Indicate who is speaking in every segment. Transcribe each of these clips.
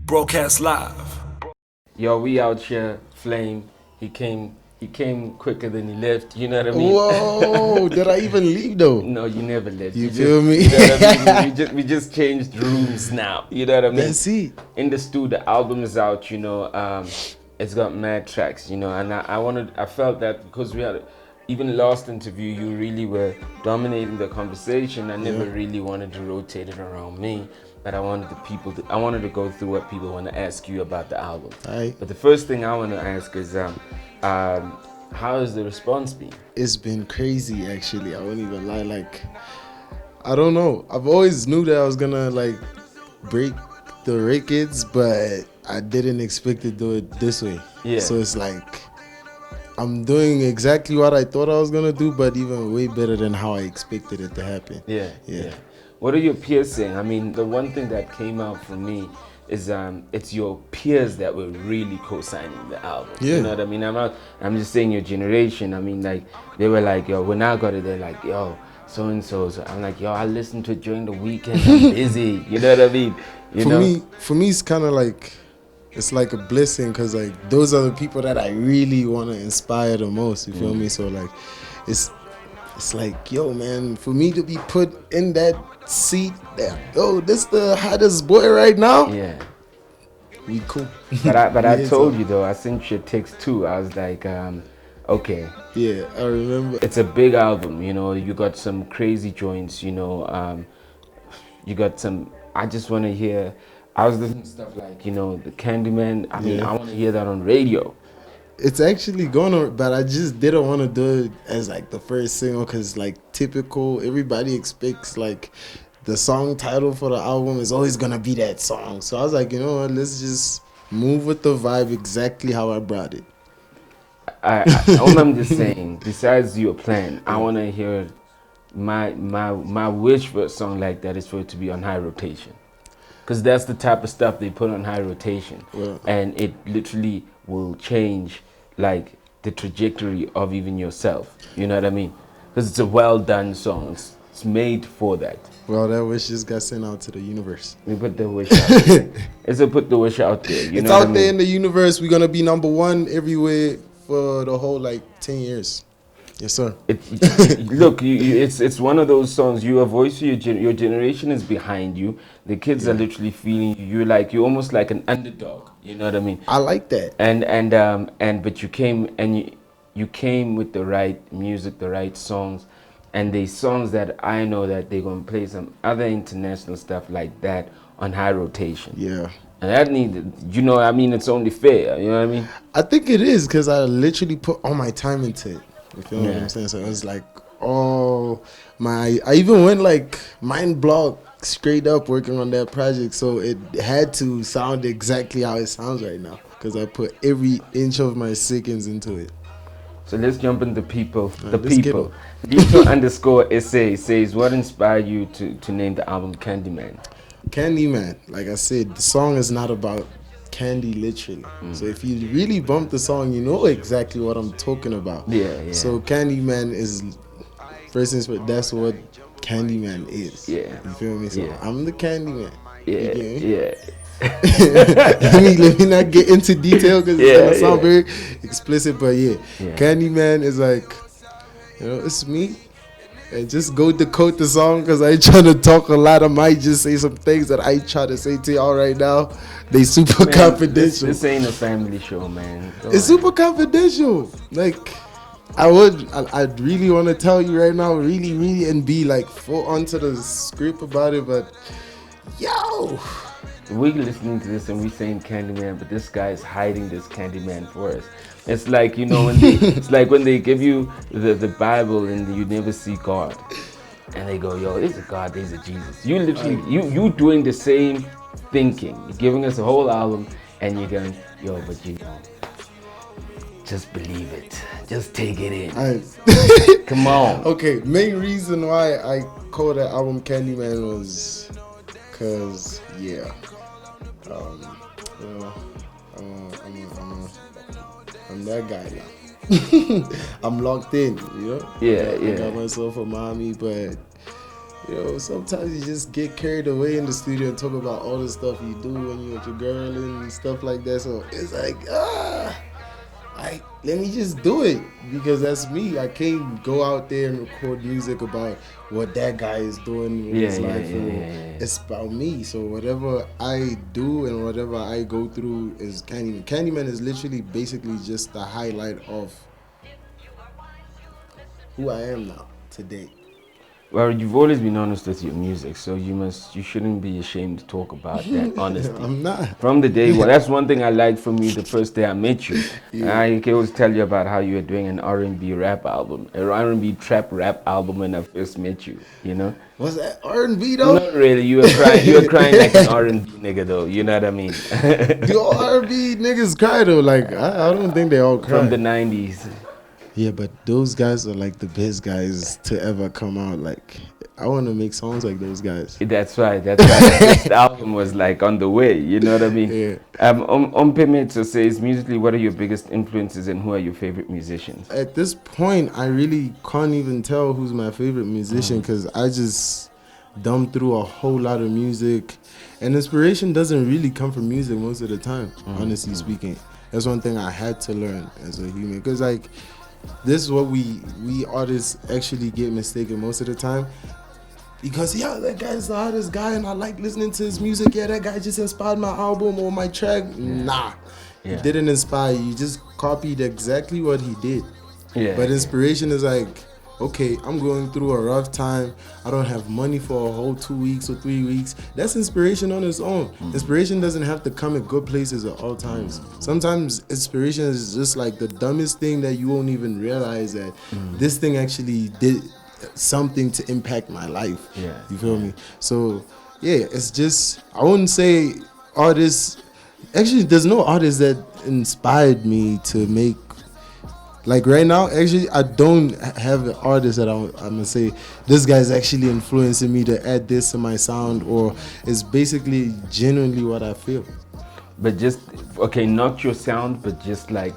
Speaker 1: Broadcast live.
Speaker 2: Yo, we out here, Flame. He came quicker than he left. You know what I mean?
Speaker 3: Whoa, did I even leave though?
Speaker 2: No, you never left.
Speaker 3: You feel me?
Speaker 2: You know what I mean? We just changed rooms now. You know what I mean?
Speaker 3: That's it.
Speaker 2: In the studio, the album is out. You know, it's got mad tracks. You know, and I felt that because we had. Even last interview, you really were dominating the conversation. I never really wanted to rotate it around me, but I wanted I wanted to go through what people want to ask you about the album.
Speaker 3: Aight.
Speaker 2: But the first thing I want to ask is, how has the response been?
Speaker 3: It's been crazy actually. I won't even lie. Like, I don't know. I've always knew that I was gonna like break the records, but I didn't expect to do it this way.
Speaker 2: Yeah.
Speaker 3: So it's like I'm doing exactly what I thought I was gonna do, but even way better than how I expected it to happen.
Speaker 2: Yeah.
Speaker 3: Yeah.
Speaker 2: What are your peers saying? I mean, the one thing that came out for me is it's your peers that were really co-signing the album.
Speaker 3: Yeah.
Speaker 2: You know what I mean? I'm just saying your generation. I mean, like, they were like, yo, when I got it, they're like, yo, so and so. So I'm like, yo, I listened to it during the weekend. I'm busy. You know what I mean?
Speaker 3: For me, it's kind of like, it's like a blessing because like those are the people that I really want to inspire the most. You feel me? So like, it's like, yo, man, for me to be put in that seat, that yo, this the hottest boy right now.
Speaker 2: Yeah.
Speaker 3: We cool.
Speaker 2: But I
Speaker 3: Yeah,
Speaker 2: told
Speaker 3: so-
Speaker 2: you though. I sent you a text too. I was like, okay.
Speaker 3: Yeah, I remember.
Speaker 2: It's a big album, you know. You got some crazy joints, you know. You got some. I just want to hear. I was listening to stuff like, you know, the Candyman. I mean, I want to hear that on radio.
Speaker 3: It's actually going on, but I just didn't want to do it as like the first single because like typical, everybody expects like the song title for the album is always gonna be that song. So I was like, you know what, let's just move with the vibe exactly how I brought it.
Speaker 2: All I'm just saying, besides your plan, I want to hear my wish for a song like that is for it to be on high rotation. Because that's the type of stuff they put on high rotation.
Speaker 3: Well-
Speaker 2: And it literally will change like the trajectory of even yourself. You know what I mean? Because it's a well done song. It's made for that.
Speaker 3: Well, that wish just got sent out to the universe.
Speaker 2: We put the wish out there. It's a put the wish out there. You
Speaker 3: It's
Speaker 2: know
Speaker 3: out
Speaker 2: what I
Speaker 3: there
Speaker 2: mean?
Speaker 3: in the universe. We're gonna be number one everywhere for the whole like 10 years. Yes, sir.
Speaker 2: Look, it's one of those songs. You are voice. Your generation is behind you. The kids are literally feeling you. You're almost like an underdog. You know what I mean?
Speaker 3: I like that.
Speaker 2: But you came and you came with the right music, the right songs, and the songs that I know that they're gonna play some other international stuff like that on high rotation.
Speaker 3: Yeah.
Speaker 2: And that needed, you know, I mean, it's only fair. You know what I mean?
Speaker 3: I think it is because I literally put all my time into it. You feel what
Speaker 2: Yeah.
Speaker 3: I'm saying? So it was like, I even went like mind block straight up working on that project. So it had to sound exactly how it sounds right now because I put every inch of my seconds into it.
Speaker 2: So let's jump into people. The
Speaker 3: let's get
Speaker 2: people. Dito_SA says, what inspired you to name the album Candyman?
Speaker 3: Candyman, like I said, the song is not about candy literally. So if you really bump the song, you know exactly what I'm talking about.
Speaker 2: Yeah.
Speaker 3: So Candyman is first inspiration. That's what Candyman is.
Speaker 2: Yeah.
Speaker 3: You feel me? So
Speaker 2: Yeah.
Speaker 3: I'm the Candyman. You get me?
Speaker 2: Yeah.
Speaker 3: let me not get into detail because it's gonna sound very explicit. But yeah, Candyman is like, you know, it's me. And just go decode the song because I ain't trying to talk a lot. I might just say some things that I try to say to y'all right now. They super confidential.
Speaker 2: This ain't a family show, man.
Speaker 3: It's super confidential. Like, I'd really want to tell you right now, really, and be like full onto the script about it. But yo,
Speaker 2: We listening to this and we saying Candyman, but this guy is hiding this Candyman for us. It's like, you know, it's like when they give you the Bible and you never see God, and they go, yo, there's a God, there's a Jesus. You literally, you doing the same thinking. You're giving us a whole album, and you're going, yo, but you know, just believe it, just take it in. Come on.
Speaker 3: Okay, main reason why I called that album Candyman was because, you know, I'm that guy now. I'm locked in, you know?
Speaker 2: Yeah.
Speaker 3: I got myself a mommy, but sometimes you just get carried away in the studio and talk about all the stuff you do when you're with your girl and stuff like that. So it's like, let me just do it because that's me. I can't go out there and record music about what that guy is doing in his life. It's about me. So whatever I do and whatever I go through is Candyman. Candyman is literally basically just the highlight of who I am now today.
Speaker 2: Well, you've always been honest with your music, so you shouldn't be ashamed to talk about that honesty.
Speaker 3: I'm not.
Speaker 2: From the day, well, that's one thing I liked from you the first day I met you. Yeah. I can always tell you about how you were doing an R&B rap album, an R&B trap rap album when I first met you,
Speaker 3: Was that R&B though?
Speaker 2: Not really. You were crying like an R&B nigga though, you know what I mean?
Speaker 3: Do all R&B niggas cry though? Like, I don't think they all cry.
Speaker 2: From the 90s.
Speaker 3: Yeah, but those guys are like the best guys to ever come out. Like, I want to make songs like those guys.
Speaker 2: That's right. The first album was like on the way. You know what I mean?
Speaker 3: Yeah.
Speaker 2: Pimento says, musically, what are your biggest influences and who are your favorite musicians?
Speaker 3: At this point, I really can't even tell who's my favorite musician because I just dumb through a whole lot of music, and inspiration doesn't really come from music most of the time. Honestly speaking, that's one thing I had to learn as a human because like. This is what we artists actually get mistaken most of the time. Because, that guy's the hardest guy and I like listening to his music. Yeah, that guy just inspired my album or my track. Nah, he didn't inspire you. You just copied exactly what he did. But inspiration is like, okay, I'm going through a rough time. I don't have money for a whole 2 weeks or 3 weeks. That's inspiration on its own. Inspiration doesn't have to come in good places at all times. Sometimes inspiration is just like the dumbest thing that you won't even realize that this thing actually did something to impact my life. You feel me? So, it's just, I wouldn't say artists, actually there's no artist that inspired me to make. Like right now, actually, I don't have an artist that I'm gonna say this guy's actually influencing me to add this to my sound, or it's basically genuinely what I feel.
Speaker 2: But just not your sound, but just like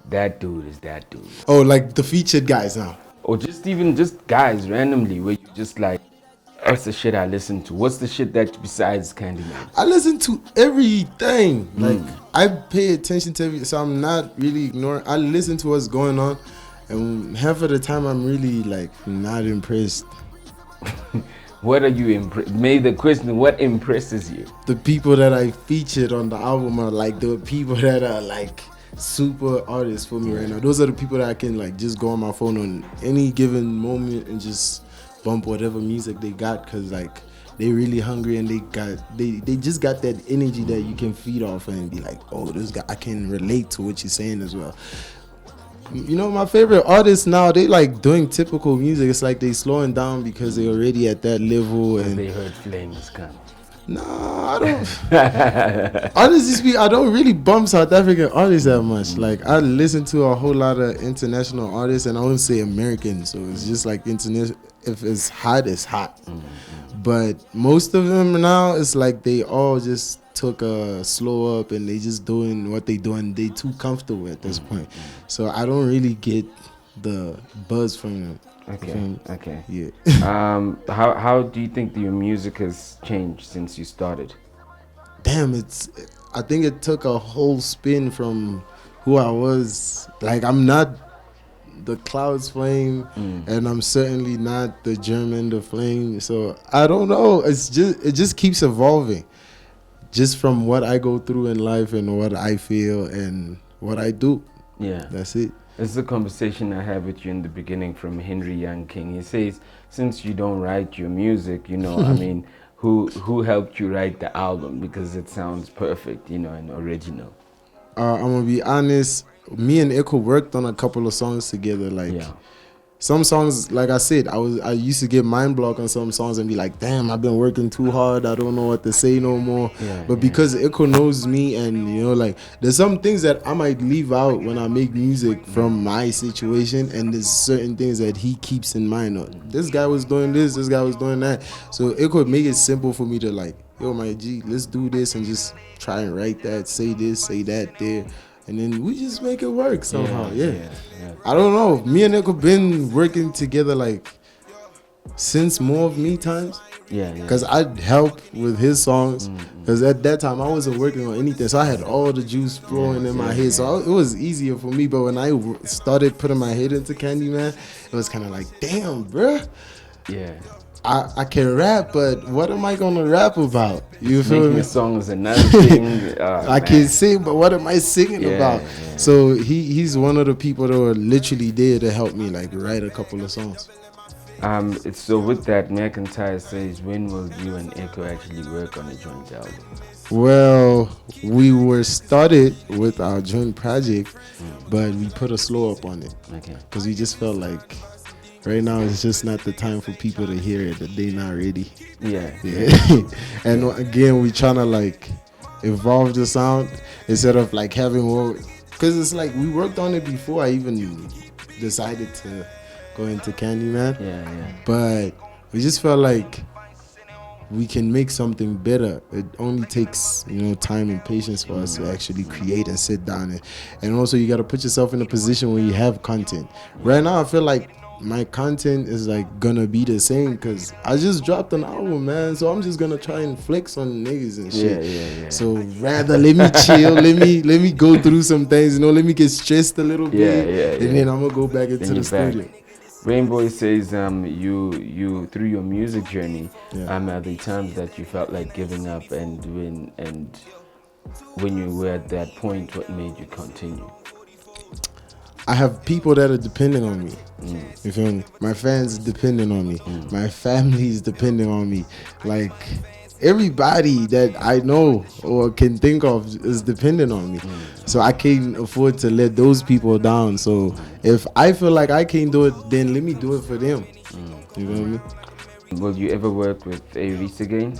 Speaker 2: that dude is that dude.
Speaker 3: Oh, like the featured guys now,
Speaker 2: or just even just guys randomly where you just like. What's the shit I listen to? What's the shit that besides Candyman?
Speaker 3: I listen to everything. Like I pay attention to everything, so I'm not really ignoring. I listen to what's going on, and half of the time I'm really like not impressed.
Speaker 2: What are you impressed? Maybe the question: what impresses you?
Speaker 3: The people that I featured on the album are like the people that are like super artists for me right now. Those are the people that I can like just go on my phone on any given moment and just bump whatever music they got because like they really hungry and they just got that energy that you can feed off and be like, oh, this guy, I can relate to what you're saying as well. My favorite artists now, they like doing typical music. It's like they slowing down because they're already at that level and
Speaker 2: they heard Flames come.
Speaker 3: No, I don't. Honestly speaking, I don't really bump South African artists that much. Like, I listen to a whole lot of international artists, and I wouldn't say American. So it's just like international. If it's hot, it's hot. But most of them now, it's like they all just took a slow up, and they just doing what they doing. They too comfortable at this point. So I don't really get the buzz from them.
Speaker 2: Okay.
Speaker 3: Yeah.
Speaker 2: How do you think your music has changed since you started?
Speaker 3: Damn, I think it took a whole spin from who I was. Like, I'm not the Clouds Flame, and I'm certainly not the German the Flame. So I don't know. It just keeps evolving, just from what I go through in life and what I feel and what I do.
Speaker 2: Yeah,
Speaker 3: that's it.
Speaker 2: This is a conversation I had with you in the beginning from Henry Young King. He says, since you don't write your music, I mean, who helped you write the album? Because it sounds perfect, and original.
Speaker 3: I'm going to be honest. Me and Echo worked on a couple of songs together. Some songs, like I said, I used to get mind block on some songs and be like, damn, I've been working too hard. I don't know what to say no more. But because Echo knows me and, there's some things that I might leave out when I make music from my situation. And there's certain things that he keeps in mind. This guy was doing this guy was doing that. So Echo would make it simple for me to like, yo, my G, let's do this and just try and write that, say this, say that there. And then we just make it work somehow. Yeah. I don't know. Me and Nick have been working together like since More of Me times.
Speaker 2: Yeah.
Speaker 3: Because I'd help with his songs. Because at that time, I wasn't working on anything. So I had all the juice flowing in my head. So it was easier for me. But when I started putting my head into Candyman, it was kind of like, damn, bruh.
Speaker 2: Yeah.
Speaker 3: I can rap, but what am I going to rap about? You feel
Speaker 2: Making
Speaker 3: me?
Speaker 2: a song is another thing.
Speaker 3: I can sing, but what am I singing about?
Speaker 2: Yeah.
Speaker 3: So he's one of the people that were literally there to help me like write a couple of songs.
Speaker 2: So with that, McIntyre says, when will you and Echo actually work on a joint album?
Speaker 3: Well, we were started with our joint project, but we put a slow up on it.
Speaker 2: Okay.
Speaker 3: Because we just felt like right now it's just not the time for people to hear it, that they're not ready.
Speaker 2: Yeah.
Speaker 3: And again, we trying to like evolve the sound instead of like having more, because it's like we worked on it before I even decided to go into Candyman.
Speaker 2: Yeah.
Speaker 3: But we just felt like we can make something better. It only takes, time and patience for us to actually create and sit down. And also you got to put yourself in a position where you have content. Right now I feel like my content is like gonna be the same because I just dropped an album, man. So I'm just gonna try and flex on niggas and shit.
Speaker 2: Yeah.
Speaker 3: So rather let me chill, let me go through some things, let me get stressed a little bit. And then I'm gonna go back into the studio.
Speaker 2: Rainbow says, you through your music journey, are the times that you felt like giving up, and when you were at that point, what made you continue?
Speaker 3: I have people that are depending on me. You feel me? My fans depending on me. My family is depending on me. Like everybody that I know or can think of is dependent on me. So I can't afford to let those people down. So if I feel like I can't do it, then let me do it for them. You know what I mean?
Speaker 2: Will you ever work with Aries again?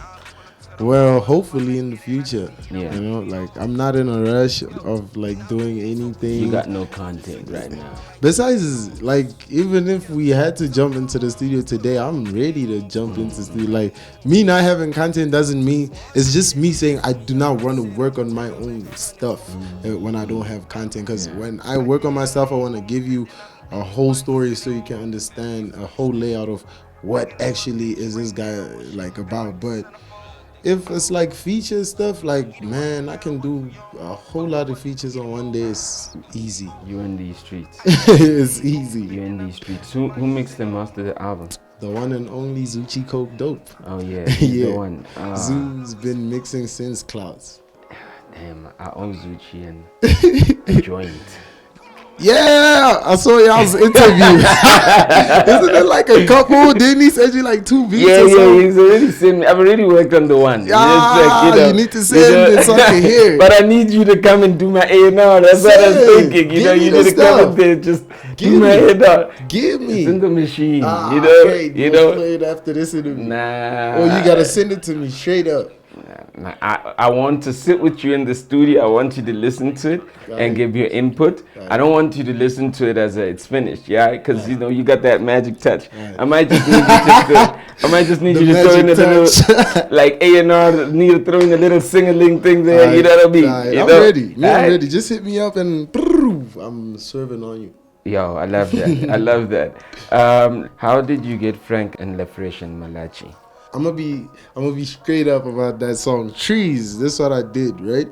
Speaker 3: Well, hopefully in the future.
Speaker 2: Yeah.
Speaker 3: Like I'm not in a rush of like doing anything.
Speaker 2: You got no content right now.
Speaker 3: Besides, like even if we had to jump into the studio today, I'm ready to jump into the studio. Like me not having content doesn't mean, it's just me saying I do not want to work on my own stuff when I don't have content. Because when I work on my stuff, I want to give you a whole story so you can understand a whole layout of what actually is this guy like about. But if it's like feature stuff, like man, I can do a whole lot of features on one day. It's easy.
Speaker 2: You in these streets.
Speaker 3: It's easy.
Speaker 2: You in these streets. Who mixed and mastered the album?
Speaker 3: The one and only Zootie Coke Dope.
Speaker 2: Oh yeah, he's the one.
Speaker 3: Zoo's been mixing since Clouds.
Speaker 2: Damn, I own Zootie and Joint.
Speaker 3: Yeah, I saw y'all's interview. Isn't it like a couple? Didn't he send you like 2 beats or something?
Speaker 2: He's already sent me. I've already worked on the one.
Speaker 3: You need to send it so I can hear.
Speaker 2: But I need you to come and do my A&R. That's what I was thinking. You need to come and there, just do my head out.
Speaker 3: Give me.
Speaker 2: It's in the machine.
Speaker 3: Okay, play it after this interview.
Speaker 2: Nah.
Speaker 3: Or you gotta send it to me straight up.
Speaker 2: I want to sit with you in the studio. I want you to listen to it and give your input. I don't want you to listen to it as it's finished, because you got that magic touch. I might just need you to throw in a little like A&R. Need to throw in a little sing-a-ling thing there. You know what I mean?
Speaker 3: I'm ready. I'm ready. Just hit me up and I'm serving on you.
Speaker 2: Yo, I love that. I love that. How did you get Frank and LaFresh and Malachi?
Speaker 3: I'm gonna be straight up about that song. Trees. That's what I did, right?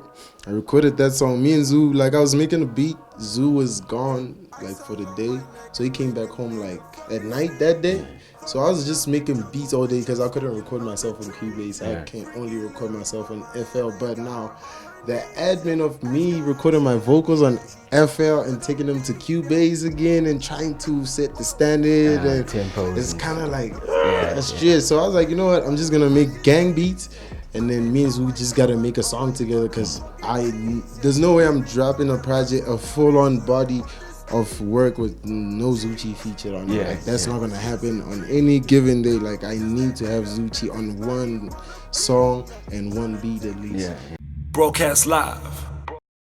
Speaker 3: I recorded that song. Me and Zoo, like I was making a beat. Zoo was gone like for the day, so he came back home like at night that day. So I was just making beats all day because I couldn't record myself on Cubase. I can only record myself on FL. But now, the admin of me recording my vocals on FL and taking them to Cubase again and trying to set the standard and tempos, it's kind of like stress. So I was like, you know what? I'm just gonna make gang beats, and then me and Zoo just gotta make a song together because there's no way I'm dropping a project, a full-on body of work with no Zootie featured on it. Like, that's not gonna happen on any given day. Like I need to have Zootie on one song and one beat at least.
Speaker 1: Broadcast live